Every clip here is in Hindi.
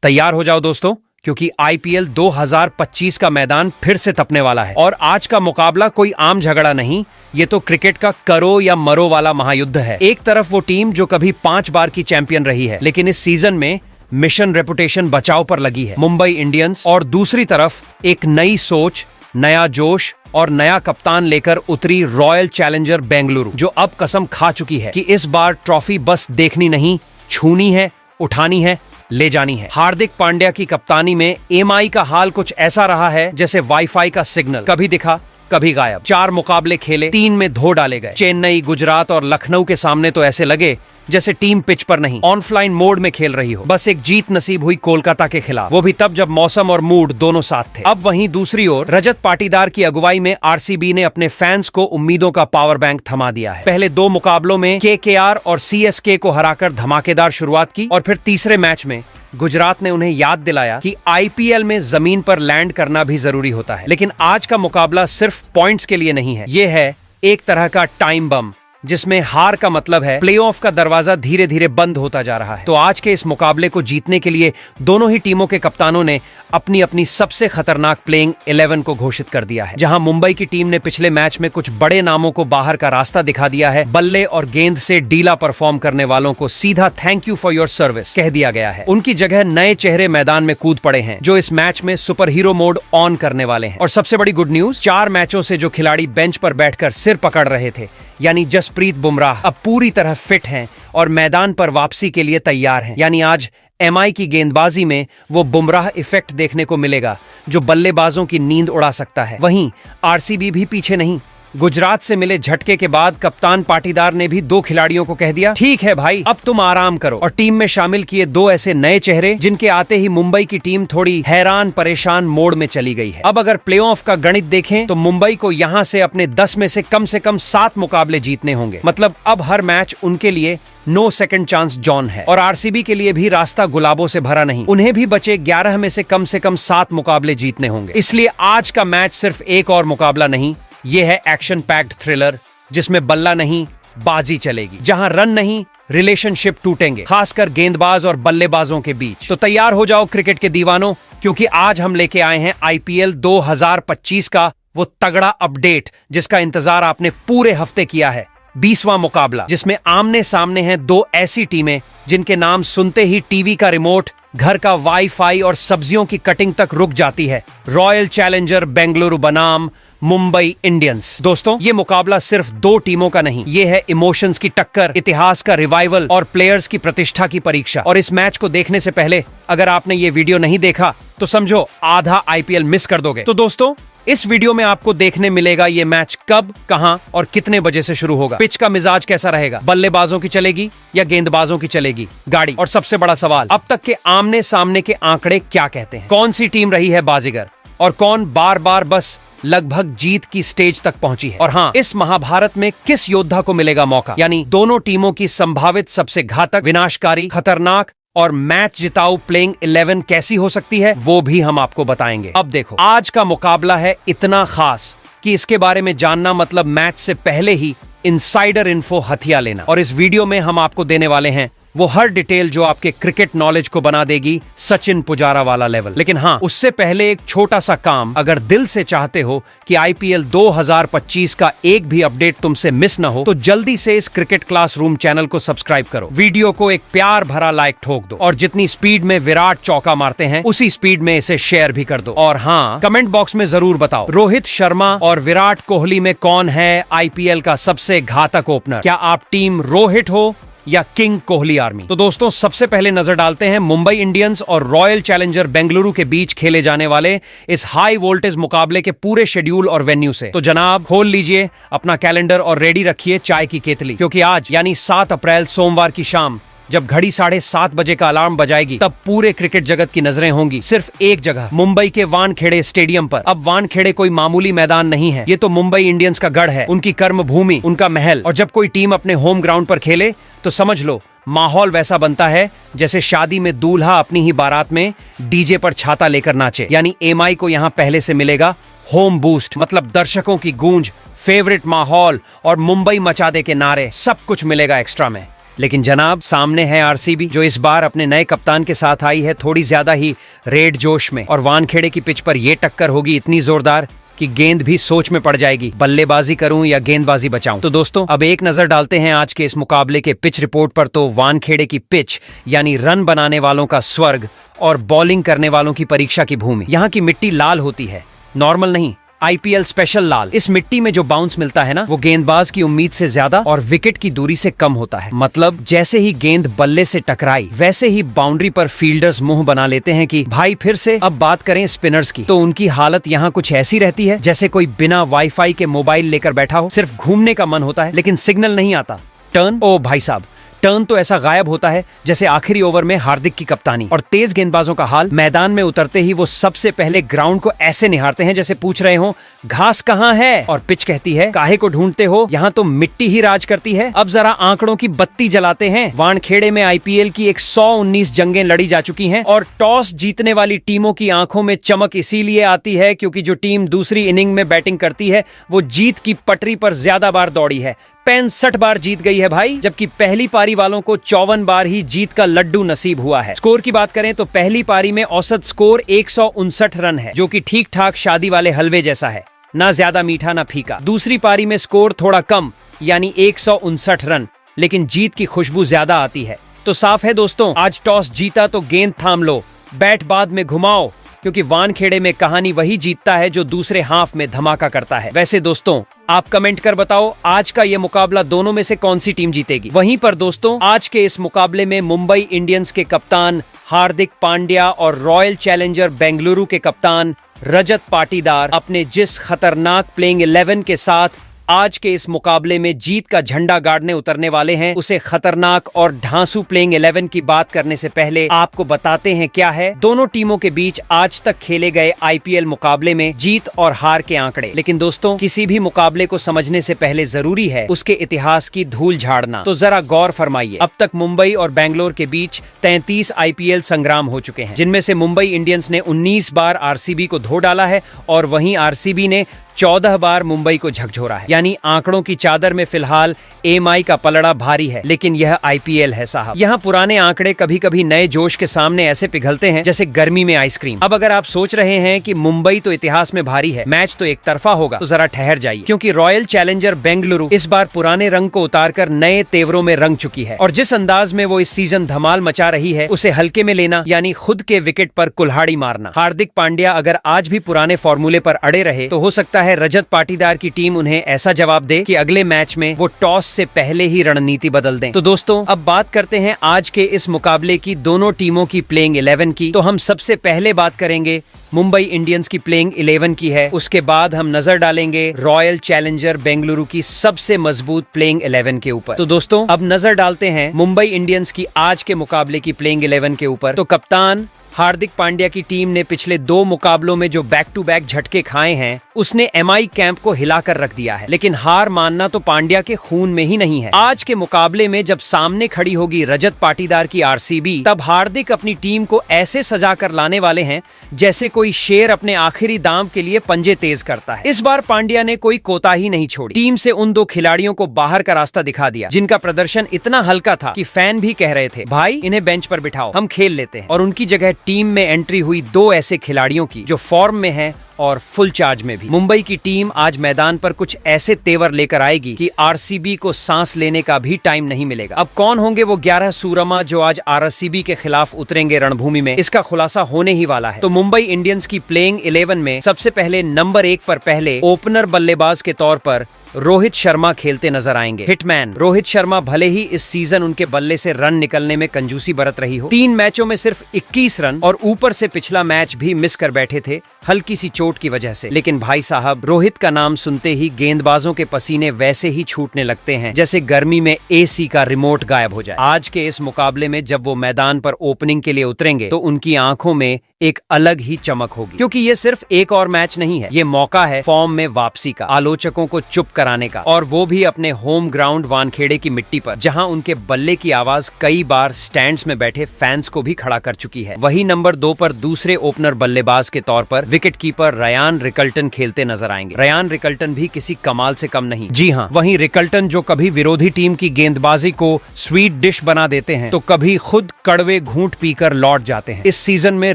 तैयार हो जाओ दोस्तों, क्योंकि आईपीएल 2025 का मैदान फिर से तपने वाला है। और आज का मुकाबला कोई आम झगड़ा नहीं, ये तो क्रिकेट का करो या मरो वाला महायुद्ध है। एक तरफ वो टीम जो कभी 5 बार की चैंपियन रही है, लेकिन इस सीजन में मिशन रेपुटेशन बचाव पर लगी है, मुंबई इंडियंस। और दूसरी तरफ एक नई सोच, नया जोश और नया कप्तान लेकर उतरी रॉयल चैलेंजर बेंगलुरु, जो अब कसम खा चुकी है कि इस बार ट्रॉफी बस देखनी नहीं, छूनी है, उठानी है, ले जानी है। हार्दिक पांड्या की कप्तानी में एमआई का हाल कुछ ऐसा रहा है जैसे वाईफाई का सिग्नल, कभी दिखा कभी गायब। 4 मुकाबले खेले, 3 में धो डाले गए। चेन्नई, गुजरात और लखनऊ के सामने तो ऐसे लगे जैसे टीम पिच पर नहीं, ऑनफ्लाइन मोड में खेल रही हो। बस एक जीत नसीब हुई कोलकाता के खिलाफ, वो भी तब जब मौसम और मूड दोनों साथ थे। अब वहीं दूसरी ओर रजत पाटीदार की अगुवाई में आरसीबी ने अपने फैंस को उम्मीदों का पावर बैंक थमा दिया है। पहले 2 मुकाबलों में केकेआर और सीएसके को हराकर धमाकेदार शुरुआत की, और फिर तीसरे मैच में गुजरात ने उन्हें याद दिलाया कि आईपीएल में जमीन पर लैंड करना भी जरूरी होता है। लेकिन आज का मुकाबला सिर्फ पॉइंट्स के लिए नहीं है, ये है एक तरह का टाइम बम, जिसमें हार का मतलब है प्लेऑफ का दरवाजा धीरे धीरे बंद होता जा रहा है। तो आज के इस मुकाबले को जीतने के लिए दोनों ही टीमों के कप्तानों ने अपनी अपनी सबसे खतरनाक प्लेइंग 11 को घोषित कर दिया है। जहां मुंबई की टीम ने पिछले मैच में कुछ बड़े नामों को बाहर का रास्ता दिखा दिया है, बल्ले और गेंद से डीला परफॉर्म करने वालों को सीधा thank you for your service कह दिया गया है। उनकी जगह नए चेहरे मैदान में कूद पड़े हैं, जो इस मैच में सुपर हीरो मोड ऑन करने वाले हैं। और सबसे बड़ी गुड न्यूज, 4 मैचों से जो खिलाड़ी बेंच पर बैठकर सिर पकड़ रहे थे, यानी जसप्रीत बुमराह, अब पूरी तरह फिट हैं और मैदान पर वापसी के लिए तैयार हैं। यानी आज एमआई की गेंदबाजी में वो बुमराह इफेक्ट देखने को मिलेगा, जो बल्लेबाजों की नींद उड़ा सकता है। वहीं आरसीबी भी पीछे नहीं। गुजरात से मिले झटके के बाद कप्तान पाटीदार ने भी 2 खिलाड़ियों को कह दिया, ठीक है भाई, अब तुम आराम करो। और टीम में शामिल किए 2 ऐसे नए चेहरे जिनके आते ही मुंबई की टीम थोड़ी हैरान परेशान मोड में चली गई है। अब अगर प्लेऑफ का गणित देखें तो मुंबई को यहां से अपने 10 में से कम 7 मुकाबले जीतने होंगे। मतलब अब हर मैच उनके लिए नो सेकंड चांस जॉन है। और आरसीबी के लिए भी रास्ता गुलाबों से भरा नहीं, उन्हें भी बचे 11 में से कम 7 मुकाबले जीतने होंगे। इसलिए आज का मैच सिर्फ एक और मुकाबला नहीं, ये है एक्शन पैक्ड थ्रिलर, जिसमें बल्ला नहीं बाजी चलेगी, जहां रन नहीं रिलेशनशिप टूटेंगे, खासकर गेंदबाज और बल्लेबाजों के बीच। तो तैयार हो जाओ क्रिकेट के दीवानों, क्योंकि आज हम लेके आए हैं आईपीएल 2025 का वो तगड़ा अपडेट जिसका इंतजार आपने पूरे हफ्ते किया है। 20वां मुकाबला, जिसमें आमने सामने हैं 2 ऐसी टीमें जिनके नाम सुनते ही टीवी का रिमोट, घर का वाईफाई और सब्जियों की कटिंग तक रुक जाती है। रॉयल चैलेंजर बेंगलुरु बनाम मुंबई इंडियंस। दोस्तों, ये मुकाबला सिर्फ 2 टीमों का नहीं, ये है इमोशंस की टक्कर, इतिहास का रिवाइवल और प्लेयर्स की प्रतिष्ठा की परीक्षा। और इस मैच को देखने से पहले अगर आपने ये वीडियो नहीं देखा तो समझो आधा आईपीएल मिस कर दोगे। तो दोस्तों, इस वीडियो में आपको देखने मिलेगा ये मैच कब, कहां और कितने बजे से शुरू होगा, पिच का मिजाज कैसा रहेगा, बल्लेबाजों की चलेगी या गेंदबाजों की चलेगी गाड़ी, और सबसे बड़ा सवाल, अब तक के आमने सामने के आंकड़े क्या कहते हैं, कौन सी टीम रही है बाजीगर और कौन बार बार बस लगभग जीत की स्टेज तक पहुंची है। और हाँ, इस महाभारत में किस योद्धा को मिलेगा मौका, यानी दोनों टीमों की संभावित सबसे घातक, विनाशकारी, खतरनाक और मैच जिताऊ प्लेइंग 11 कैसी हो सकती है, वो भी हम आपको बताएंगे। अब देखो, आज का मुकाबला है इतना खास कि इसके बारे में जानना मतलब मैच से पहले ही इनसाइडर इन्फो हथिया लेना। और इस वीडियो में हम आपको देने वाले हैं वो हर डिटेल जो आपके क्रिकेट नॉलेज को बना देगी सचिन पुजारा वाला लेवल। लेकिन हाँ, उससे पहले एक छोटा सा काम, अगर दिल से चाहते हो कि आईपीएल 2025 का एक भी अपडेट तुमसे मिस न हो, तो जल्दी से इस क्रिकेट क्लासरूम चैनल को सब्सक्राइब करो, वीडियो को एक प्यार भरा लाइक ठोक दो, और जितनी स्पीड में विराट चौका मारते हैं उसी स्पीड में इसे शेयर भी कर दो। और हाँ, कमेंट बॉक्स में जरूर बताओ, रोहित शर्मा और विराट कोहली में कौन है आईपीएल का सबसे घातक ओपनर? क्या आप टीम रोहित हो या किंग कोहली आर्मी? तो दोस्तों, सबसे पहले नजर डालते हैं मुंबई इंडियंस और रॉयल चैलेंजर बेंगलुरु के बीच खेले जाने वाले इस हाई वोल्टेज मुकाबले के पूरे शेड्यूल और वेन्यू से। तो जनाब, खोल लीजिए अपना कैलेंडर और रेडी रखिए चाय की केतली, क्योंकि आज यानी 7 अप्रैल सोमवार की शाम जब घड़ी 7:30 बजे का अलार्म बजाएगी, तब पूरे क्रिकेट जगत की नजरें होंगी सिर्फ एक जगह, मुंबई के वानखेड़े स्टेडियम पर। अब वानखेड़े कोई मामूली मैदान नहीं है, ये तो मुंबई इंडियंस का गढ़ है, उनकी कर्म भूमि, उनका महल। और जब कोई टीम अपने होम ग्राउंड पर खेले तो समझ लो माहौल वैसा बनता है जैसे शादी में दूल्हा अपनी ही बारात में डीजे पर छाता लेकर नाचे। यानी एमआई को यहाँ पहले से मिलेगा होम बूस्ट, मतलब दर्शकों की गूंज, फेवरेट माहौल और मुंबई मचा दे के नारे, सब कुछ मिलेगा एक्स्ट्रा में। लेकिन जनाब सामने है आरसीबी, जो इस बार अपने नए कप्तान के साथ आई है थोड़ी ज्यादा ही रेड जोश में, और वानखेड़े की पिच पर यह टक्कर होगी इतनी जोरदार कि गेंद भी सोच में पड़ जाएगी, बल्लेबाजी करूं या गेंदबाजी बचाऊं। तो दोस्तों अब एक नजर डालते हैं आज के इस मुकाबले के पिच रिपोर्ट पर। तो वानखेड़े की पिच यानी रन बनाने वालों का स्वर्ग और बॉलिंग करने वालों की परीक्षा की भूमि। यहाँ की मिट्टी लाल होती है, नॉर्मल नहीं, आईपीएल स्पेशल लाल। इस मिट्टी में जो बाउंस मिलता है ना, वो गेंदबाज की उम्मीद से ज्यादा और विकेट की दूरी से कम होता है। मतलब जैसे ही गेंद बल्ले से टकराई वैसे ही बाउंड्री पर फील्डर्स मुंह बना लेते हैं कि भाई फिर से। अब बात करें स्पिनर्स की, तो उनकी हालत यहाँ कुछ ऐसी रहती है जैसे कोई बिना वाईफाई के मोबाइल लेकर बैठा हो, सिर्फ घूमने का मन होता है लेकिन सिग्नल नहीं आता। टर्न, ओ भाई साहब, टर्न तो ऐसा गायब होता है जैसे आखिरी ओवर में हार्दिक की कप्तानी। और तेज गेंदबाजों का हाल, मैदान में उतरते ही वो सबसे पहले ग्राउंड को ऐसे निहारते हैं जैसे पूछ रहे हो घास कहाँ है, और पिच कहती है काहे को ढूंढते हो, यहाँ तो मिट्टी ही राज करती है। अब जरा आंकड़ों की बत्ती जलाते हैं। वानखेड़े में आईपीएल की 119 जंगें लड़ी जा चुकी हैं और टॉस जीतने वाली टीमों की आंखों में चमक इसीलिए आती है क्योंकि जो टीम दूसरी इनिंग में बैटिंग करती है वो जीत की पटरी पर ज्यादा बार दौड़ी है। 65 बार जीत गई है भाई, जबकि पहली पारी वालों को 54 बार ही जीत का लड्डू नसीब हुआ है। स्कोर की बात करें तो पहली पारी में औसत स्कोर 159 रन है, जो कि ठीक ठाक शादी वाले हलवे जैसा है, ना ज्यादा मीठा ना फीका। दूसरी पारी में स्कोर थोड़ा कम यानी 159 रन, लेकिन जीत की खुशबू ज्यादा आती है। तो साफ है दोस्तों, आज टॉस जीता तो गेंद थाम लो, बैट बाद में घुमाओ, क्योंकि वानखेड़े में कहानी वही जीतता है जो दूसरे हाफ में धमाका करता है। वैसे दोस्तों आप कमेंट कर बताओ आज का ये मुकाबला दोनों में से कौन सी टीम जीतेगी। वहीं पर दोस्तों आज के इस मुकाबले में मुंबई इंडियंस के कप्तान हार्दिक पांड्या और रॉयल चैलेंजर बेंगलुरु के कप्तान रजत पाटीदार अपने जिस खतरनाक प्लेइंग 11 के साथ आज के इस मुकाबले में जीत का झंडा गाड़ने उतरने वाले हैं, उसे खतरनाक और ढांसू प्लेइंग 11 की बात करने से पहले आपको बताते हैं क्या है दोनों टीमों के बीच आज तक खेले गए आईपीएल मुकाबले में जीत और हार के आंकड़े। लेकिन दोस्तों किसी भी मुकाबले को समझने से पहले जरूरी है उसके इतिहास की धूल झाड़ना। तो जरा गौर फरमाइए, अब तक मुंबई और बैंगलोर के बीच 33 आईपीएल संग्राम हो चुके हैं, जिनमें से मुंबई इंडियंस ने 19 बार आरसीबी को धो डाला है और वहीं आरसीबी ने 14 बार मुंबई को झकझोरा है। यानी आंकड़ों की चादर में फिलहाल एमआई का पलड़ा भारी है, लेकिन यह आईपीएल है साहब। यहाँ पुराने आंकड़े कभी कभी नए जोश के सामने ऐसे पिघलते हैं जैसे गर्मी में आइसक्रीम। अब अगर आप सोच रहे हैं कि मुंबई तो इतिहास में भारी है, मैच तो एक तरफा होगा, तो जरा ठहर जाइए, क्योंकि रॉयल चैलेंजर बेंगलुरु इस बार पुराने रंग को उतारकर नए तेवरों में रंग चुकी है। और जिस अंदाज में वो इस सीजन धमाल मचा रही है उसे हल्के में लेना यानी खुद के विकेट पर कुल्हाड़ी मारना। हार्दिक पांड्या अगर आज भी पुराने फॉर्मूले पर अड़े रहे तो हो सकता है रजत पाटीदार की टीम उन्हें ऐसा जवाब दे कि अगले मैच में वो टॉस से पहले ही रणनीति बदल दें। तो दोस्तों अब बात करते हैं आज के इस मुकाबले की दोनों टीमों की प्लेइंग 11 की। तो हम सबसे पहले बात करेंगे मुंबई इंडियंस की प्लेइंग 11 की है, उसके बाद हम नजर डालेंगे रॉयल चैलेंजर बेंगलुरु की सबसे मजबूत प्लेइंग 11 के ऊपर। तो दोस्तों अब नजर डालते हैं मुंबई इंडियंस की आज के मुकाबले की प्लेइंग 11 के ऊपर। तो कप्तान हार्दिक पांड्या की टीम ने पिछले 2 मुकाबलों में जो बैक टू बैक झटके खाए हैं उसने एमआई कैंप को हिलाकर रख दिया है, लेकिन हार मानना तो पांड्या के खून में ही नहीं है। आज के मुकाबले में जब सामने खड़ी होगी रजत पाटीदार की आरसीबी, तब हार्दिक अपनी टीम को ऐसे सजा कर लाने वाले हैं जैसे कोई शेर अपने आखिरी दांव के लिए पंजे तेज करता है। इस बार पांड्या ने कोई कोताही नहीं छोड़ी, टीम से उन 2 खिलाड़ियों को बाहर का रास्ता दिखा दिया जिनका प्रदर्शन इतना हल्का था कि फैन भी कह रहे थे भाई इन्हें बेंच पर बिठाओ, हम खेल लेते हैं। और उनकी जगह टीम में एंट्री हुई 2 ऐसे खिलाड़ियों की जो फॉर्म में हैं और फुल चार्ज में भी। मुंबई की टीम आज मैदान पर कुछ ऐसे तेवर लेकर आएगी कि आरसीबी को सांस लेने का भी टाइम नहीं मिलेगा। अब कौन होंगे वो 11 सूरमा जो आज आरसीबी के खिलाफ उतरेंगे रणभूमि में, इसका खुलासा होने ही वाला है। तो मुंबई इंडियंस की प्लेइंग 11 में सबसे पहले नंबर 1 पर पहले ओपनर बल्लेबाज के तौर पर रोहित शर्मा खेलते नजर आएंगे। हिटमैन रोहित शर्मा भले ही इस सीजन उनके बल्ले से रन निकलने में कंजूसी बरत रही हो, 3 मैचों में सिर्फ 21 रन और ऊपर से पिछला मैच भी मिस कर बैठे थे हल्की सी चोट की वजह से, लेकिन भाई साहब रोहित का नाम सुनते ही गेंदबाजों के पसीने वैसे ही छूटने लगते हैं जैसे गर्मी में एसी का रिमोट गायब हो जाए। आज के इस मुकाबले में जब वो मैदान पर ओपनिंग के लिए उतरेंगे तो उनकी आंखों में एक अलग ही चमक होगी, क्योंकि ये सिर्फ एक और मैच नहीं है, ये मौका है फॉर्म में वापसी का, आलोचकों को चुप कराने का, और वो भी अपने होम ग्राउंड वानखेड़े की मिट्टी पर, जहां उनके बल्ले की आवाज कई बार स्टैंड्स में बैठे फैंस को भी खड़ा कर चुकी है। वही नंबर 2 पर दूसरे ओपनर बल्लेबाज के तौर पर विकेट कीपर रयान रिकल्टन खेलते नजर आएंगे। रयान रिकल्टन भी किसी कमाल से कम नहीं। जी हाँ, वहीं रिकल्टन जो कभी विरोधी टीम की गेंदबाजी को स्वीट डिश बना देते हैं तो कभी खुद कड़वे घूंट पीकर लौट जाते हैं। इस सीजन में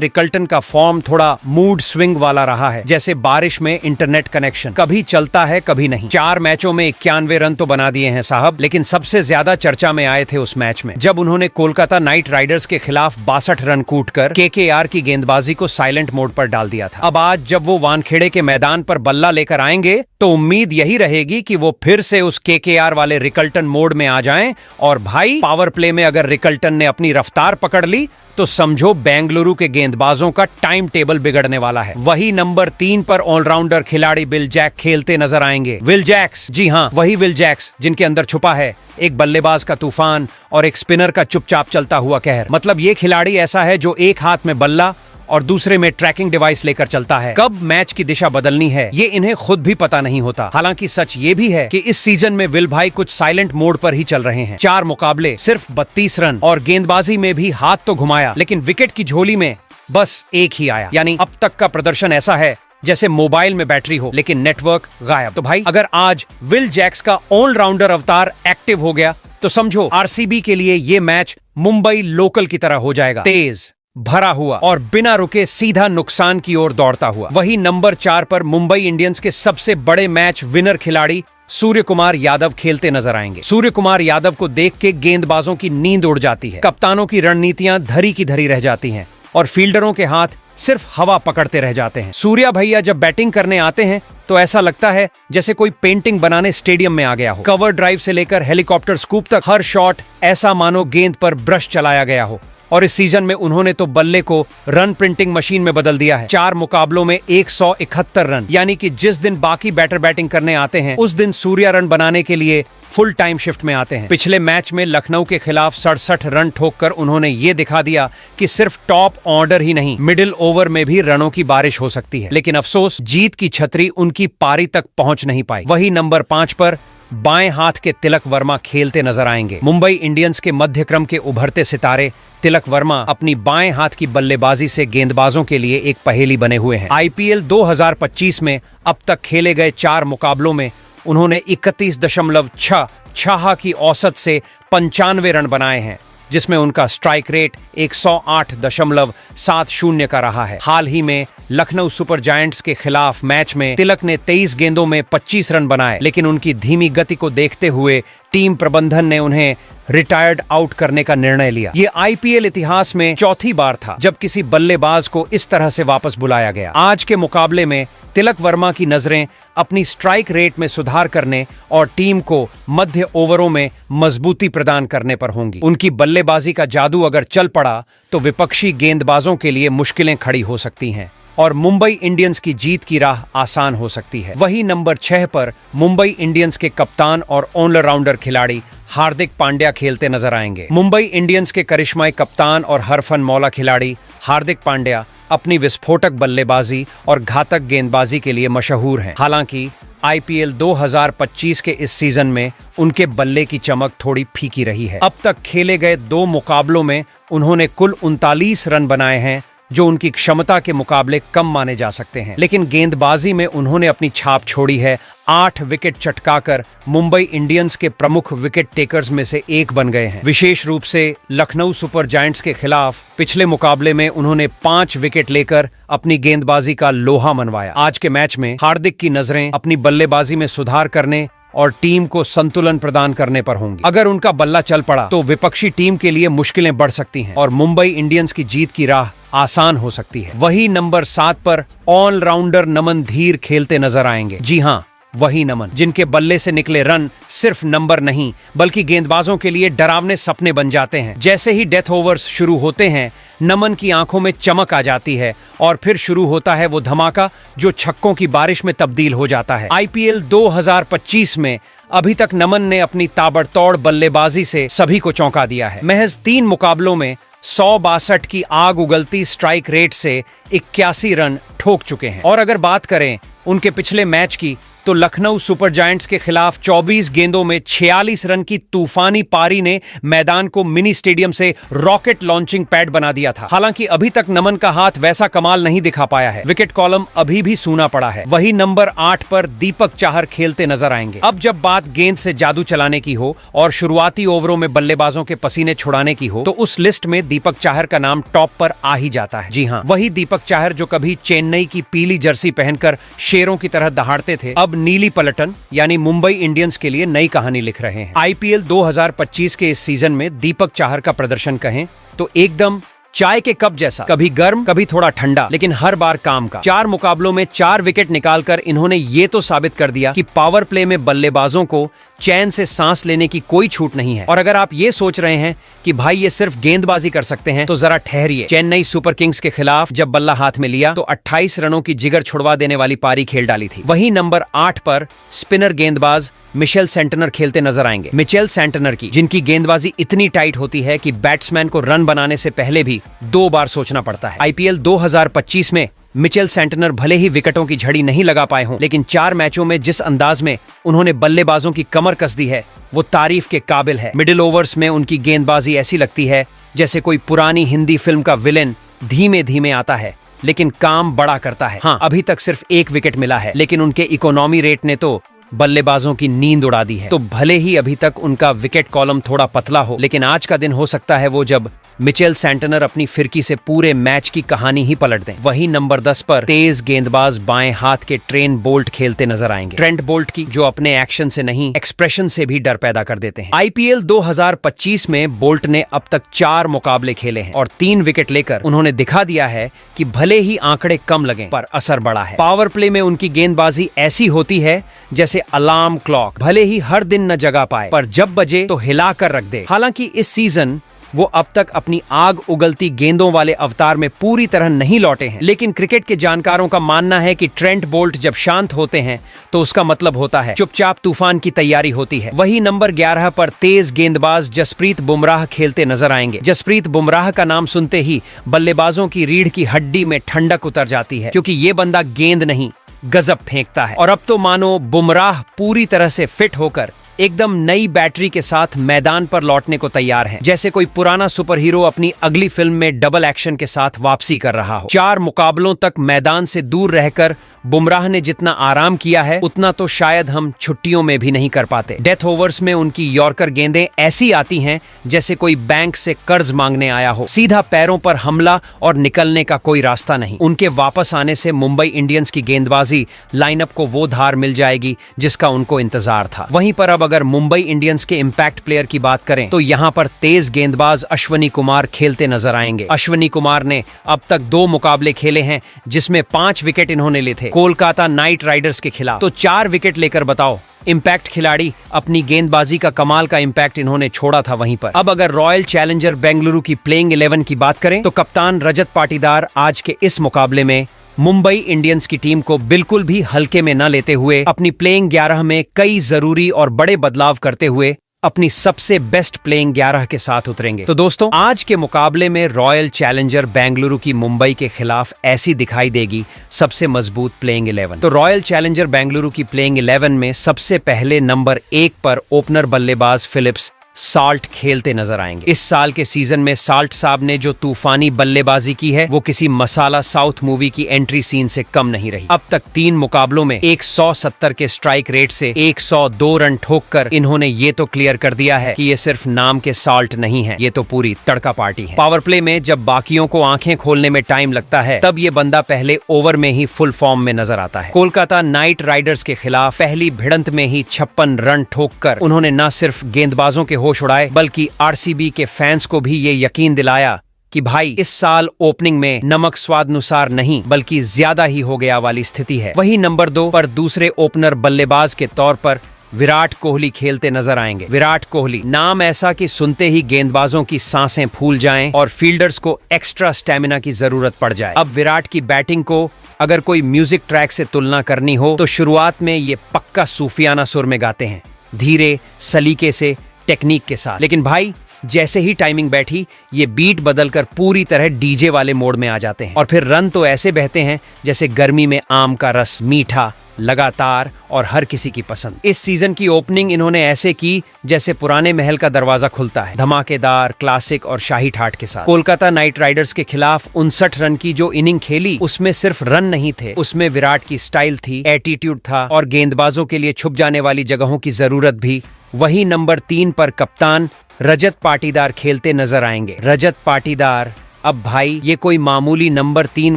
रिकल्टन का फॉर्म थोड़ा मूड स्विंग वाला रहा है, जैसे बारिश में इंटरनेट कनेक्शन, कभी चलता है कभी नहीं। 4 मैचों में 91 रन तो बना दिए हैं साहब, लेकिन सबसे ज्यादा चर्चा में आए थे उस मैच में जब उन्होंने कोलकाता नाइट राइडर्स के खिलाफ 62 रन कूटकर केकेआर की गेंदबाजी को साइलेंट मोड पर डाल दिया था। अब आज जब वो वानखेड़े के मैदान पर बल्ला लेकर आएंगे तो उम्मीद यही रहेगी कि वो फिर से उस केकेआर वाले रिकल्टन मोड में आ जाएं, और भाई पावर प्ले में अगर रिकल्टन ने अपनी रफ्तार पकड़ ली तो समझो बेंगलुरु के गेंदबाजों का टाइम टेबल बिगड़ने वाला है। वही नंबर 3 पर ऑलराउंडर खिलाड़ी विल जैक खेलते नजर आएंगे। विल जैक्स, जी हाँ, वही विल जैक्स जिनके अंदर छुपा है एक बल्लेबाज का तूफान और एक स्पिनर का चुपचाप चलता हुआ कहर। मतलब ये खिलाड़ी ऐसा है जो एक हाथ में बल्ला और दूसरे में ट्रैकिंग डिवाइस लेकर चलता है। कब मैच की दिशा बदलनी है ये इन्हें खुद भी पता नहीं होता। हालांकि सच ये भी है कि इस सीजन में विल भाई कुछ साइलेंट मोड पर ही चल रहे हैं। 4 मुकाबले, सिर्फ 32 रन, और गेंदबाजी में भी हाथ तो घुमाया लेकिन विकेट की झोली में बस एक ही आया। यानी अब तक का प्रदर्शन ऐसा है जैसे मोबाइल में बैटरी हो लेकिन नेटवर्क गायब। तो भाई अगर आज विल जैक्स का ऑलराउंडर अवतार एक्टिव हो गया तो समझो आरसीबी के लिए ये मैच मुंबई लोकल की तरह हो जाएगा, तेज, भरा हुआ और बिना रुके सीधा नुकसान की ओर दौड़ता हुआ। वही नंबर 4 पर मुंबई इंडियंस के सबसे बड़े मैच विनर खिलाड़ी सूर्य कुमार यादव खेलते नजर आएंगे। सूर्य कुमार यादव को देख के गेंदबाजों की नींद उड़ जाती है, कप्तानों की रणनीतियां धरी की धरी रह जाती हैं और फील्डरों के हाथ सिर्फ हवा पकड़ते रह जाते हैं। सूर्या भैया जब बैटिंग करने आते हैं तो ऐसा लगता है जैसे कोई पेंटिंग बनाने स्टेडियम में आ गया हो। कवर ड्राइव से लेकर हेलीकॉप्टर स्कूप तक हर शॉट ऐसा मानो गेंद पर ब्रश चलाया गया हो। और इस सीजन में उन्होंने तो बल्ले को रन प्रिंटिंग मशीन में बदल दिया है। 4 मुकाबलों में 171 रन, यानी कि जिस दिन बाकी बैटर बैटिंग करने आते हैं उस दिन सूर्या रन बनाने के लिए फुल टाइम शिफ्ट में आते हैं। पिछले मैच में लखनऊ के खिलाफ 67 रन ठोककर उन्होंने ये दिखा दिया कि सिर्फ टॉप ऑर्डर ही नहीं, मिडिल ओवर में भी रनों की बारिश हो सकती है। लेकिन अफसोस, जीत की छतरी उनकी पारी तक पहुंच नहीं पाई। वही नंबर 5 पर बाएं हाथ के तिलक वर्मा खेलते नजर आएंगे। मुंबई इंडियंस के मध्यक्रम के उभरते सितारे तिलक वर्मा अपनी बाएं हाथ की बल्लेबाजी से गेंदबाजों के लिए एक पहेली बने हुए हैं। आईपीएल 2025 में अब तक खेले गए 4 मुकाबलों में उन्होंने 31.6 की औसत से 95 रन बनाए हैं, जिसमें उनका स्ट्राइक रेट 108.70 का रहा है। हाल ही में लखनऊ सुपर जायंट्स के खिलाफ मैच में तिलक ने 23 गेंदों में 25 रन बनाए, लेकिन उनकी धीमी गति को देखते हुए टीम प्रबंधन ने उन्हें रिटायर्ड आउट करने का निर्णय लिया। ये आईपीएल इतिहास में चौथी बार था जब किसी बल्लेबाज को इस तरह से वापस बुलाया गया। आज के मुकाबले में तिलक वर्मा की नजरें अपनी स्ट्राइक रेट में सुधार करने और टीम को मध्य ओवरों में मजबूती प्रदान करने पर होंगी। उनकी बल्लेबाजी का जादू अगर चल पड़ा तो विपक्षी गेंदबाजों के लिए मुश्किलें खड़ी हो सकती हैं और मुंबई इंडियंस की जीत की राह आसान हो सकती है। वही नंबर 6 पर मुंबई इंडियंस के कप्तान और ऑलराउंडर खिलाड़ी हार्दिक पांड्या खेलते नजर आएंगे। मुंबई इंडियंस के करिश्माई कप्तान और हरफन मौला खिलाड़ी हार्दिक पांड्या अपनी विस्फोटक बल्लेबाजी और घातक गेंदबाजी के लिए मशहूर हैं। हालांकि आईपीएल 2025 के इस सीजन में उनके बल्ले की चमक थोड़ी फीकी रही है। अब तक खेले गए 2 मुकाबलों में उन्होंने कुल 39 रन बनाए हैं, जो उनकी क्षमता के मुकाबले कम माने जा सकते हैं। लेकिन गेंदबाजी में उन्होंने अपनी छाप छोड़ी है। 8 विकेट चटकाकर मुंबई इंडियंस के प्रमुख विकेट टेकर्स में से एक बन गए हैं। विशेष रूप से लखनऊ सुपर जायंट्स के खिलाफ पिछले मुकाबले में उन्होंने 5 विकेट लेकर अपनी गेंदबाजी का लोहा मनवाया। आज के मैच में हार्दिक की नजरें अपनी बल्लेबाजी में सुधार करने और टीम को संतुलन प्रदान करने पर होंगी। अगर उनका बल्ला चल पड़ा तो विपक्षी टीम के लिए मुश्किलें बढ़ सकती हैं और मुंबई इंडियंस की जीत की राह आसान हो सकती है। वही नंबर 7 पर ऑलराउंडर नमन धीर खेलते नजर आएंगे। जी हाँ, वही नमन जिनके बल्ले से निकले रन सिर्फ नंबर नहीं बल्कि गेंदबाजों के लिए डरावने सपने बन जाते हैं। जैसे ही डेथ ओवर्स शुरू होते हैं, नमन की आंखों में चमक आ जाती है और फिर शुरू होता है वो धमाका जो छक्कों की बारिश में तब्दील हो जाता है। आईपीएल 2025 में अभी तक नमन ने अपनी ताबड़तोड़ बल्लेबाजी से सभी को चौंका दिया है। महज 3 मुकाबलों में 162 की आग उगलती स्ट्राइक रेट से 81 रन ठोक चुके हैं। और अगर बात करें उनके पिछले मैच की, तो लखनऊ सुपर जायंट्स के खिलाफ 24 गेंदों में 46 रन की तूफानी पारी ने मैदान को मिनी स्टेडियम से रॉकेट लॉन्चिंग पैड बना दिया था। हालांकि अभी तक नमन का हाथ वैसा कमाल नहीं दिखा पाया है। विकेट कॉलम अभी भी सूना पड़ा है। वही नंबर 8 पर दीपक चाहर खेलते नजर आएंगे। अब जब बात गेंद से जादू चलाने की हो और शुरुआती ओवरों में बल्लेबाजों के पसीने छुड़ाने की हो, तो उस लिस्ट में दीपक चाहर का नाम टॉप पर आ ही जाता है। जी हाँ, वही दीपक चाहर जो कभी चेन्नई की पीली जर्सी पहनकर शेरों की तरह दहाड़ते थे, अब नीली पलटन यानी मुंबई इंडियंस के लिए नई कहानी लिख रहे हैं। आईपीएल 2025 के इस सीजन में दीपक चाहर का प्रदर्शन कहें तो एकदम चाय के कप जैसा, कभी गर्म कभी थोड़ा ठंडा, लेकिन हर बार काम का। 4 मुकाबलों में 4 विकेट निकालकर इन्होंने ये तो साबित कर दिया कि पावर प्ले में बल्लेबाजों को चैन से सांस लेने की कोई छूट नहीं है। और अगर आप ये सोच रहे हैं कि भाई ये सिर्फ गेंदबाजी कर सकते हैं, तो जरा ठहरिए। चेन्नई सुपर किंग्स के खिलाफ जब बल्ला हाथ में लिया तो 28 रनों की जिगर छुड़वा देने वाली पारी खेल डाली थी। वहीं नंबर 8 पर स्पिनर गेंदबाज मिचेल सेंटनर खेलते नजर आएंगे। मिचेल सेंटनर की जिनकी गेंदबाजी इतनी टाइट होती है कि बैट्समैन को रन बनाने से पहले भी 2 बार सोचना पड़ता है। आईपीएल 2025 में मिचेल सेंटनर भले ही विकेटों की झड़ी नहीं लगा पाए हों, लेकिन 4 मैचों में जिस अंदाज में उन्होंने बल्लेबाजों की कमर कस दी है, वो तारीफ के काबिल है। मिडिल ओवर्स में उनकी गेंदबाजी ऐसी लगती है जैसे कोई पुरानी हिंदी फिल्म का विलेन धीमे धीमे आता है लेकिन काम बड़ा करता है। हाँ, अभी तक सिर्फ 1 विकेट मिला है, लेकिन उनके इकोनॉमी रेट ने तो बल्लेबाजों की नींद उड़ा दी है। तो भले ही अभी तक उनका विकेट कॉलम थोड़ा पतला हो, लेकिन आज का दिन हो सकता है वो जब मिचेल सेंटनर अपनी फिरकी से पूरे मैच की कहानी ही पलट दें। वहीं नंबर 10 पर तेज गेंदबाज बाएं हाथ के ट्रेंट बोल्ट खेलते नजर आएंगे। ट्रेंट बोल्ट की जो अपने एक्शन से नहीं एक्सप्रेशन से भी डर पैदा कर देते हैं। आईपीएल 2025 में बोल्ट ने अब तक 4 मुकाबले खेले हैं और 3 विकेट लेकर उन्होंने दिखा दिया है कि भले ही आंकड़े कम लगें पर असर बड़ा है। पावर प्ले में उनकी गेंदबाजी ऐसी होती है जैसे अलार्म क्लॉक, भले ही हर दिन न जगा पाए पर जब बजे तो हिला कर रख दे। हालांकि इस सीजन वो अब तक अपनी आग उगलती गेंदों वाले अवतार में पूरी तरह नहीं लौटे हैं, लेकिन क्रिकेट के जानकारों का मानना है कि ट्रेंट बोल्ट जब शांत होते हैं तो उसका मतलब होता है चुपचाप तूफान की तैयारी होती है। वही नंबर 11 पर तेज गेंदबाज जसप्रीत बुमराह खेलते नजर आएंगे। जसप्रीत बुमराह का नाम सुनते ही बल्लेबाजों की रीढ़ की हड्डी में ठंडक उतर जाती है, क्योंकि ये बंदा गेंद नहीं गजब फेंकता है। और अब तो मानो बुमराह पूरी तरह से फिट होकर एकदम नई बैटरी के साथ मैदान पर लौटने को तैयार हैं, जैसे कोई पुराना सुपर हीरो अपनी अगली फिल्म में डबल एक्शन के साथ वापसी कर रहा हो। 4 मुकाबलों तक मैदान से दूर रहकर बुमराह ने जितना आराम किया है उतना तो शायद हम छुट्टियों में भी नहीं कर पाते। डेथ ओवर्स में उनकी यॉर्कर गेंदें ऐसी आती हैं जैसे कोई बैंक से कर्ज मांगने आया हो। सीधा पैरों पर हमला और निकलने का कोई रास्ता नहीं। उनके वापस आने से मुंबई इंडियंस की गेंदबाजी लाइनअप को वो धार मिल जाएगी जिसका उनको इंतजार था। वहीं पर अब अगर मुंबई इंडियंस के इम्पैक्ट प्लेयर की बात करें तो यहाँ पर तेज गेंदबाज अश्विनी कुमार खेलते नजर आएंगे। अश्विनी कुमार ने अब तक 2 मुकाबले खेले हैं जिसमें 5 विकेट इन्होंने लिए थे कोलकाता नाइट राइडर्स के खिलाफ। तो 4 विकेट लेकर बताओ, इम्पैक्ट खिलाड़ी अपनी गेंदबाजी का कमाल का इम्पैक्ट इन्होंने छोड़ा था वहीं पर। अब अगर रॉयल चैलेंजर बेंगलुरु की प्लेइंग 11 की बात करें तो कप्तान रजत पाटीदार आज के इस मुकाबले में मुंबई इंडियंस की टीम को बिल्कुल भी हल्के में न लेते हुए अपनी प्लेइंग 11 में कई जरूरी और बड़े बदलाव करते हुए अपनी सबसे बेस्ट प्लेइंग 11 के साथ उतरेंगे। तो दोस्तों, आज के मुकाबले में रॉयल चैलेंजर बेंगलुरु की मुंबई के खिलाफ ऐसी दिखाई देगी सबसे मजबूत प्लेइंग 11। तो रॉयल चैलेंजर बेंगलुरु की प्लेइंग 11 में सबसे पहले नंबर 1 पर ओपनर बल्लेबाज फिलिप्स साल्ट खेलते नजर आएंगे। इस साल के सीजन में साल्ट साहब ने जो तूफानी बल्लेबाजी की है वो किसी मसाला साउथ मूवी की एंट्री सीन से कम नहीं रही। अब तक 3 मुकाबलों में 170 के स्ट्राइक रेट से 102 रन ठोककर इन्होंने ये तो क्लियर कर दिया है कि ये सिर्फ नाम के साल्ट नहीं है, ये तो पूरी तड़का पार्टी है। पावर प्ले में जब बाकियों को आंखें खोलने में टाइम लगता है तब ये बंदा पहले ओवर में ही फुल फॉर्म में नजर आता है। कोलकाता नाइट राइडर्स के खिलाफ पहली भिड़ंत में ही 56 रन ठोककर उन्होंने न सिर्फ गेंदबाजों के होश उड़ाए बल्कि आरसीबी के फैंस को भी ये यकीन दिलाया कि भाई इस साल ओपनिंग में नमक स्वादानुसार नहीं बल्कि ज्यादा ही हो गया वाली स्थिति है। वहीं नंबर 2 पर दूसरे ओपनर बल्लेबाज के तौर पर विराट कोहली खेलते नजर आएंगे। विराट कोहली नाम ऐसा कि सुनते ही गेंदबाजों की सांसें फूल जाएं और फील्डर्स को एक्स्ट्रा स्टेमिना की जरूरत पड़ जाए। अब विराट की बैटिंग को अगर कोई म्यूजिक ट्रैक से तुलना करनी हो तो शुरुआत में ये पक्का सूफियाना सुर में गाते हैं, धीरे सलीके से टेक्निक के साथ। लेकिन भाई जैसे ही टाइमिंग बैठी, ये बीट बदलकर पूरी तरह डीजे वाले मोड में आ जाते हैं और फिर रन तो ऐसे बहते हैं जैसे गर्मी में आम का रस, मीठा, लगातार और हर किसी की पसंद। इस सीजन की ओपनिंग इन्होंने ऐसे की जैसे पुराने महल का दरवाजा खुलता है, धमाकेदार, क्लासिक और शाही ठाठ के साथ। कोलकाता नाइट राइडर्स के खिलाफ 59 रन की जो इनिंग खेली, उसमें सिर्फ रन नहीं थे, उसमें विराट की स्टाइल थी, एटीट्यूड था और गेंदबाजों के लिए छुप जाने वाली जगहों की जरूरत भी। वही नंबर 3 पर कप्तान रजत पाटीदार खेलते नजर आएंगे। रजत पाटीदार, अब भाई ये कोई मामूली नंबर 3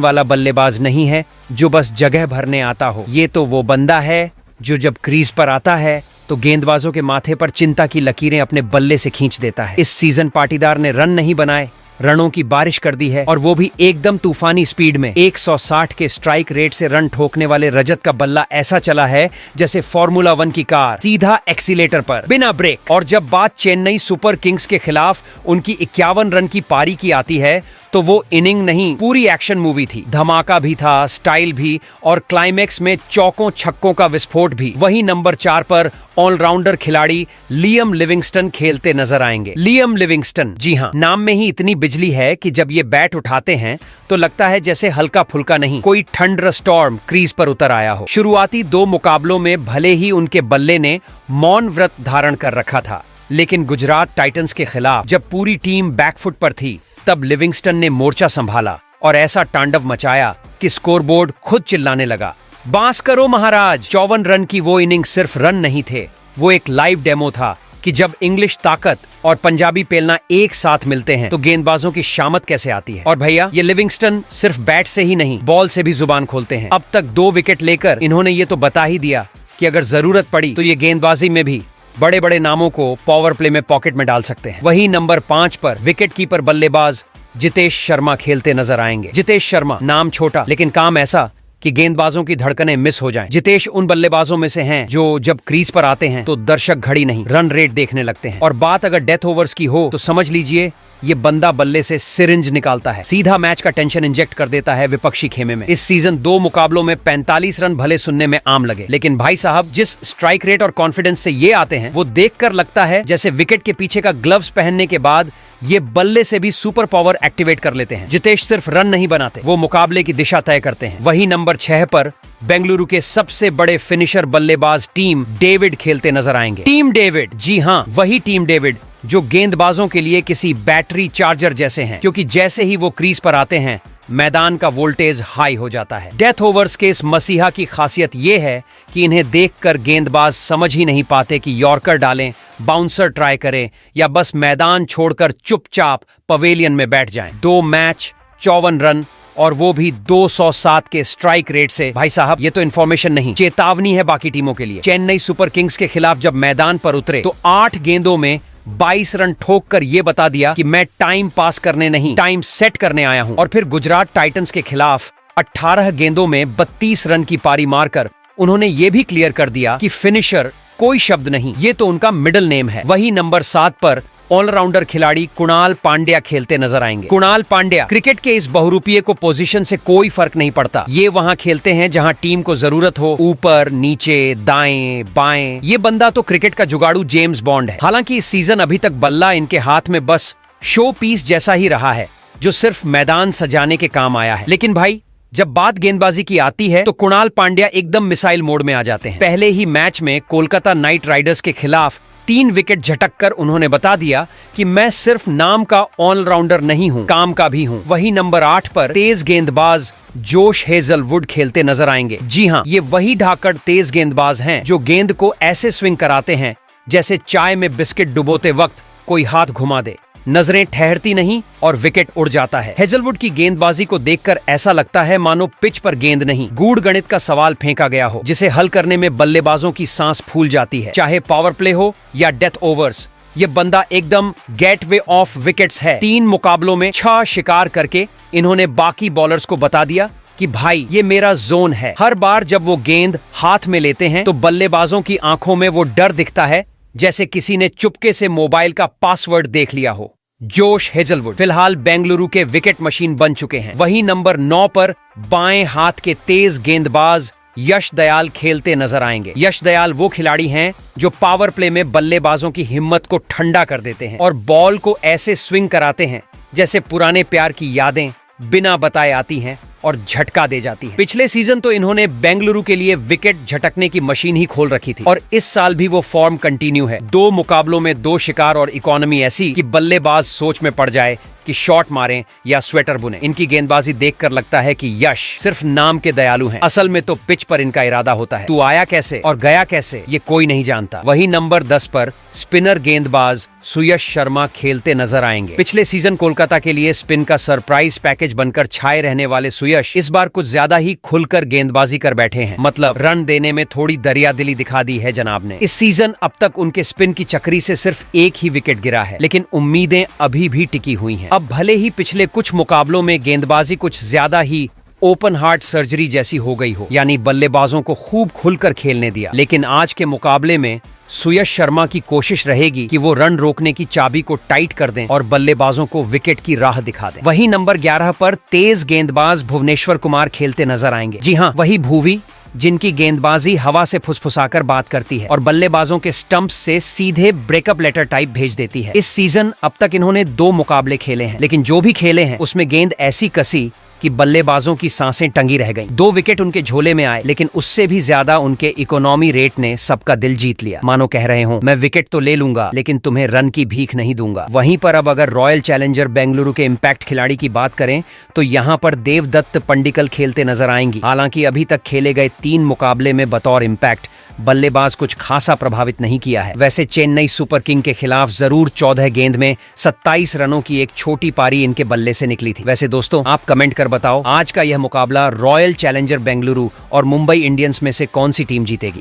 वाला बल्लेबाज नहीं है जो बस जगह भरने आता हो। ये तो वो बंदा है जो जब क्रीज पर आता है तो गेंदबाजों के माथे पर चिंता की लकीरें अपने बल्ले से खींच देता है। इस सीजन पाटीदार ने रन नहीं बनाए, रनों की बारिश कर दी है और वो भी एकदम तूफानी स्पीड में। 160 के स्ट्राइक रेट से रन ठोकने वाले रजत का बल्ला ऐसा चला है जैसे फॉर्मूला 1 की कार, सीधा एक्सीलेटर पर, बिना ब्रेक। और जब बात चेन्नई सुपर किंग्स के खिलाफ उनकी 51 रन की पारी की आती है तो वो इनिंग नहीं, पूरी एक्शन मूवी थी। धमाका भी था, स्टाइल भी और क्लाइमेक्स में चौकों छक्कों का विस्फोट भी। वही नंबर 4 पर ऑलराउंडर खिलाड़ी लियम लिविंगस्टन खेलते नजर आएंगे। लियम लिविंगस्टन, जी हाँ, नाम में ही इतनी बिजली है कि जब ये बैट उठाते हैं तो लगता है जैसे हल्का फुल्का नहीं, कोई थंडर स्टॉर्म क्रीज पर उतर आया हो। शुरुआती 2 मुकाबलों में भले ही उनके बल्ले ने मौन व्रत धारण कर रखा था, लेकिन गुजरात टाइटंस के खिलाफ जब पूरी टीम बैकफुट पर थी तब लिविंगस्टन ने मोर्चा संभाला और ऐसा तांडव मचाया कि स्कोरबोर्ड खुद चिल्लाने लगा, बांस करो महाराज। 54 रन की वो इनिंग सिर्फ रन नहीं थे, वो एक लाइव डेमो था कि जब इंग्लिश ताकत और पंजाबी पेलना एक साथ मिलते हैं तो गेंदबाजों की शामत कैसे आती है। और भैया ये लिविंगस्टन सिर्फ बैट से ही नहीं, बॉल से भी जुबान खोलते हैं। अब तक 2 विकेट लेकर इन्होंने ये तो बता ही दिया कि अगर जरूरत पड़ी तो ये गेंदबाजी में भी बड़े बड़े नामों को पावर प्ले में पॉकेट में डाल सकते हैं। वही नंबर 5 पर विकेट कीपर बल्लेबाज जितेश शर्मा खेलते नजर आएंगे। जितेश शर्मा, नाम छोटा लेकिन काम ऐसा कि गेंदबाजों की धड़कनें मिस हो जाएं। जितेश उन बल्लेबाजों में से हैं जो जब क्रीज पर आते हैं तो दर्शक घड़ी नहीं, रन रेट देखने लगते हैं। और बात अगर डेथ ओवर्स की हो तो समझ लीजिए ये बंदा बल्ले से सिरिंज निकालता है, सीधा मैच का टेंशन इंजेक्ट कर देता है विपक्षी खेमे में। इस सीजन 2 मुकाबलों में 45 रन भले सुनने में आम लगे, लेकिन भाई साहब जिस स्ट्राइक रेट और कॉन्फिडेंस से ये आते हैं वो देखकर लगता है जैसे विकेट के पीछे का ग्लव्स पहनने के बाद ये बल्ले से भी सुपर पावर एक्टिवेट कर लेते हैं। जितेश सिर्फ रन नहीं बनाते, वो मुकाबले की दिशा तय करते हैं। वही नंबर 6 पर बेंगलुरु के सबसे बड़े फिनिशर बल्लेबाज टीम डेविड खेलते नजर आएंगे। टीम डेविड, जी हाँ, वही टीम डेविड जो गेंदबाजों के लिए किसी बैटरी चार्जर जैसे हैं, क्योंकि जैसे ही वो क्रीज पर आते हैं मैदान का वोल्टेज हाई हो जाता है। डेथ ओवर्स के इस मसीहा की खासियत ये है कि इन्हें देखकर गेंदबाज समझ ही नहीं पाते कि यॉर्कर डालें, बाउंसर ट्राई करें या बस मैदान छोड़कर चुपचाप पवेलियन में बैठ जाएं। 2 मैच, 54 रन और वो भी 207 के स्ट्राइक रेट से। भाई साहब ये तो इन्फॉर्मेशन नहीं, चेतावनी है बाकी टीमों के लिए। चेन्नई सुपर किंग्स के खिलाफ जब मैदान पर उतरे तो 8 गेंदों में 22 रन ठोककर ये बता दिया कि मैं टाइम पास करने नहीं, टाइम सेट करने आया हूं। और फिर गुजरात टाइटंस के खिलाफ 18 गेंदों में 32 रन की पारी मारकर उन्होंने ये भी क्लियर कर दिया कि फिनिशर कोई शब्द नहीं, ये तो उनका मिडिल नेम है। वही नंबर 7 पर ऑलराउंडर खिलाड़ी कुणाल पांड्या खेलते नजर आएंगे। कुणाल पांड्या, क्रिकेट के इस बहुरूपीय को पोजीशन से कोई फर्क नहीं पड़ता, ये वहां खेलते हैं जहां टीम को जरूरत हो, ऊपर, नीचे, दाएं, बाएं। ये बंदा तो क्रिकेट का जुगाड़ू जेम्स बॉन्ड है। हालांकि इस सीजन अभी तक बल्ला इनके हाथ में बस शो पीस जैसा ही रहा है जो सिर्फ मैदान सजाने के काम आया है। लेकिन भाई जब बात गेंदबाजी की आती है तो कुणाल पांड्या एकदम मिसाइल मोड में आ जाते हैं। पहले ही मैच में कोलकाता नाइट राइडर्स के खिलाफ 3 विकेट झटककर उन्होंने बता दिया कि मैं सिर्फ नाम का ऑलराउंडर नहीं हूं, काम का भी हूं। वही नंबर 8 पर तेज गेंदबाज जोश हेजलवुड खेलते नजर आएंगे। जी हां, ये वही ढाकड़ तेज गेंदबाज हैं जो गेंद को ऐसे स्विंग कराते हैं जैसे चाय में बिस्किट डुबोते वक्त कोई हाथ घुमा दे। नजरें ठहरती नहीं और विकेट उड़ जाता है। हेजलवुड की गेंदबाजी को देखकर ऐसा लगता है मानो पिच पर गेंद नहीं, गूढ़ गणित का सवाल फेंका गया हो, जिसे हल करने में बल्लेबाजों की सांस फूल जाती है, चाहे पावर प्ले हो या डेथ ओवर्स। ये बंदा एकदम गेटवे ऑफ विकेट्स है। 3 मुकाबलों में 6 शिकार करके इन्होंने बाकी बॉलर्स को बता दिया कि भाई ये मेरा जोन है। हर बार जब वो गेंद हाथ में लेते हैं तो बल्लेबाजों की आंखों में वो डर दिखता है जैसे किसी ने चुपके से मोबाइल का पासवर्ड देख लिया हो। जोश हेजलवुड फिलहाल बेंगलुरु के विकेट मशीन बन चुके हैं। वही नंबर 9 पर बाएं हाथ के तेज गेंदबाज यश दयाल खेलते नजर आएंगे। यश दयाल वो खिलाड़ी हैं जो पावर प्ले में बल्लेबाजों की हिम्मत को ठंडा कर देते हैं और बॉल को ऐसे स्विंग कराते हैं जैसे पुराने प्यार की यादें बिना बताए आती हैं और झटका दे जाती है। पिछले सीजन तो इन्होंने बेंगलुरु के लिए विकेट झटकने की मशीन ही खोल रखी थी और इस साल भी वो फॉर्म कंटिन्यू है। 2 मुकाबलों में 2 शिकार और इकोनॉमी ऐसी कि बल्लेबाज सोच में पड़ जाए कि शॉट मारें या स्वेटर बुने। इनकी गेंदबाजी देखकर लगता है कि यश सिर्फ नाम के दयालु हैं, असल में तो पिच पर इनका इरादा होता है। तू आया कैसे और गया कैसे ये कोई नहीं जानता। वही नंबर 10 पर स्पिनर गेंदबाज सुयश शर्मा खेलते नजर आएंगे। पिछले सीजन कोलकाता के लिए स्पिन का सरप्राइज पैकेज बनकर छाए रहने वाले सुयश इस बार कुछ ज्यादा ही खुलकर गेंदबाजी कर बैठे हैं। मतलब रन देने में थोड़ी दरियादिली दिखा दी है जनाब ने। इस सीजन अब तक उनके स्पिन की चक्री से सिर्फ एक ही विकेट गिरा है, लेकिन उम्मीदें अभी भी टिकी हुई हैं। अब भले ही पिछले कुछ मुकाबलों में गेंदबाजी कुछ ज्यादा ही ओपन हार्ट सर्जरी जैसी हो गई हो, यानी बल्लेबाजों को खूब खुलकर खेलने दिया, लेकिन आज के मुकाबले में सुयश शर्मा की कोशिश रहेगी कि वो रन रोकने की चाबी को टाइट कर दें और बल्लेबाजों को विकेट की राह दिखा दें। वहीं नंबर 11 पर तेज गेंदबाज भुवनेश्वर कुमार खेलते नजर आएंगे। जी हाँ, वही भूवी जिनकी गेंदबाजी हवा से फुसफुसाकर बात करती है और बल्लेबाजों के स्टंप्स से सीधे ब्रेकअप लेटर टाइप भेज देती है। इस सीजन अब तक इन्होंने 2 मुकाबले खेले हैं, लेकिन जो भी खेले हैं उसमें गेंद ऐसी कसी कि बल्लेबाजों की सांसें टंगी रह गईं। 2 विकेट उनके झोले में आए, लेकिन उससे भी ज्यादा उनके इकोनॉमी रेट ने सबका दिल जीत लिया। मानो कह रहे हो, मैं विकेट तो ले लूंगा लेकिन तुम्हें रन की भीख नहीं दूंगा। वहीं पर अब अगर रॉयल चैलेंजर बेंगलुरु के इम्पैक्ट खिलाड़ी की बात करें तो यहाँ पर देवदत्त पंडिकल खेलते नजर आएंगी। हालांकि अभी तक खेले गए 3 मुकाबले में बतौर इम्पैक्ट बल्लेबाज कुछ खासा प्रभावित नहीं किया है। वैसे चेन्नई सुपर किंग के खिलाफ जरूर 14 गेंद में 27 रनों की एक छोटी पारी इनके बल्ले से निकली थी। वैसे दोस्तों, आप कमेंट कर बताओ आज का यह मुकाबला रॉयल चैलेंजर बेंगलुरु और मुंबई इंडियंस में से कौन सी टीम जीतेगी।